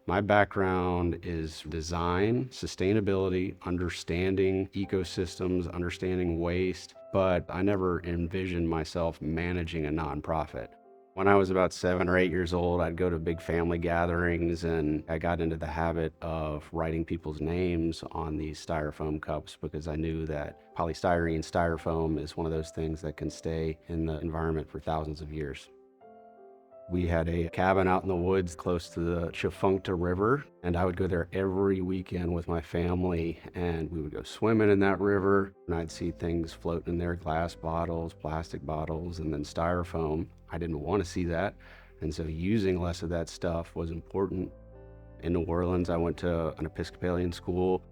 My background is design, sustainability, understanding ecosystems, understanding waste, but I never envisioned myself managing a nonprofit. When I was about 7 or 8 years old, I'd go to big family gatherings and I got into the habit of writing people's names on these styrofoam cups because I knew that polystyrene, styrofoam is one of those things that can stay in the environment for thousands of years. We had a cabin out in the woods close to the Chifuncta River, and I would go there every weekend with my family, and we would go swimming in that river, and I'd see things floating in there, glass bottles, plastic bottles, and then styrofoam. I didn't want to see that, and so using less of that stuff was important. In New Orleans, I went to an Episcopalian school.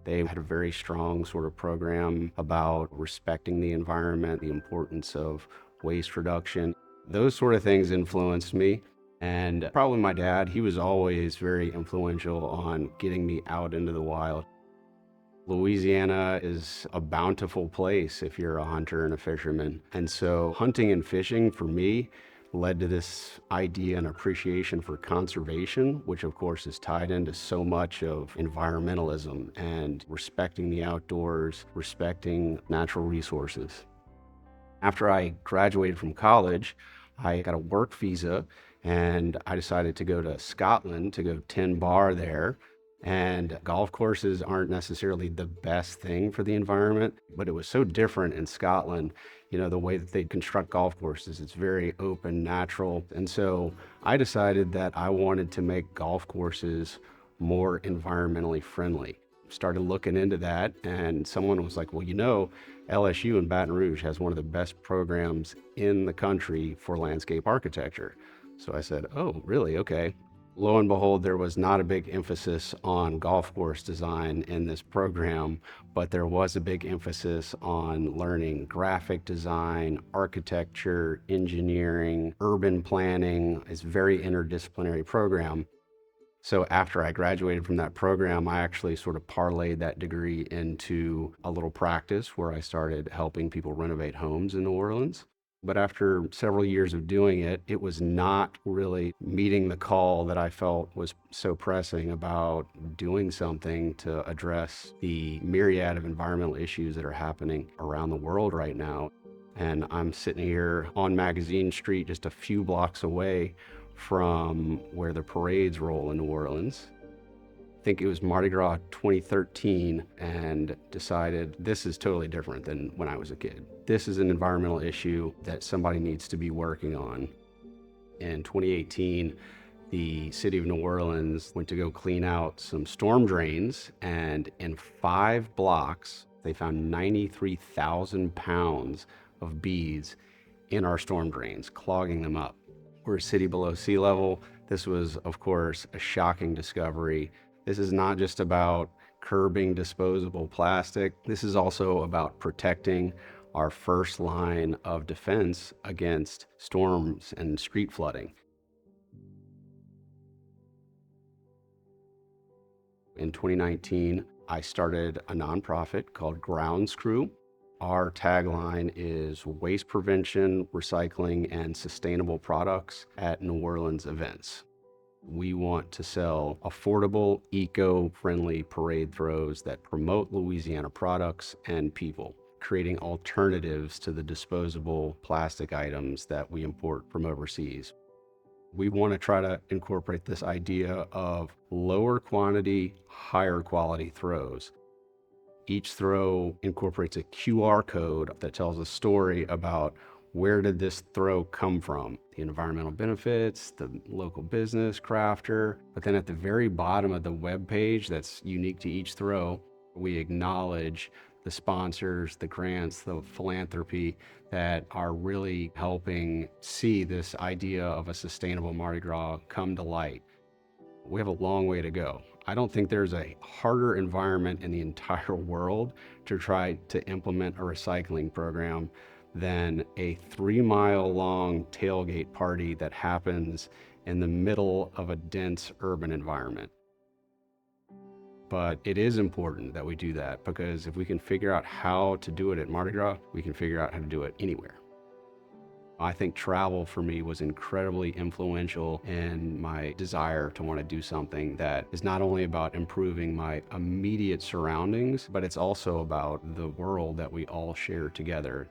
They had a very strong sort of program about respecting the environment, the importance of waste reduction. Those sort of things influenced me. And probably my dad, he was always very influential on getting me out into the wild. Louisiana is a bountiful place if you're a hunter and a fisherman. And so hunting and fishing for me led to this idea and appreciation for conservation, which of course is tied into so much of environmentalism and respecting the outdoors, respecting natural resources. After I graduated from college, I got a work visa and I decided to go to Scotland to go 10 bar there. And golf courses aren't necessarily the best thing for the environment, but it was so different in Scotland. The way that they construct golf courses, it's very open, natural. And so I decided that I wanted to make golf courses more environmentally friendly. Started looking into that, and someone was like, well, LSU in Baton Rouge has one of the best programs in the country for landscape architecture. So I said, oh, really? Okay. Lo and behold, there was not a big emphasis on golf course design in this program, but there was a big emphasis on learning graphic design, architecture, engineering, urban planning. It's a very interdisciplinary program. So after I graduated from that program, I actually sort of parlayed that degree into a little practice where I started helping people renovate homes in New Orleans. But after several years of doing it, it was not really meeting the call that I felt was so pressing about doing something to address the myriad of environmental issues that are happening around the world right now. And I'm sitting here on Magazine Street, just a few blocks away from where the parades roll in New Orleans. I think it was Mardi Gras 2013, and decided this is totally different than when I was a kid. This is an environmental issue that somebody needs to be working on. In 2018, the city of New Orleans went to go clean out some storm drains, and in 5 blocks, they found 93,000 pounds of bees in our storm drains, clogging them up. We're a city below sea level. This was, of course, a shocking discovery. This is not just about curbing disposable plastic. This is also about protecting our first line of defense against storms and street flooding. In 2019, I started a nonprofit called Groundcrew. Our tagline is waste prevention, recycling, and sustainable products at New Orleans events. We want to sell affordable, eco-friendly parade throws that promote Louisiana products and people, creating alternatives to the disposable plastic items that we import from overseas. We want to try to incorporate this idea of lower quantity, higher quality throws. Each throw incorporates a QR code that tells a story about where did this throw come from, the environmental benefits, the local business, crafter. But then at the very bottom of the web page that's unique to each throw, we acknowledge the sponsors, the grants, the philanthropy that are really helping see this idea of a sustainable Mardi Gras come to light. We have a long way to go. I don't think there's a harder environment in the entire world to try to implement a recycling program than a 3-mile long tailgate party that happens in the middle of a dense urban environment. But it is important that we do that, because if we can figure out how to do it at Mardi Gras, we can figure out how to do it anywhere. I think travel for me was incredibly influential in my desire to want to do something that is not only about improving my immediate surroundings, but it's also about the world that we all share together.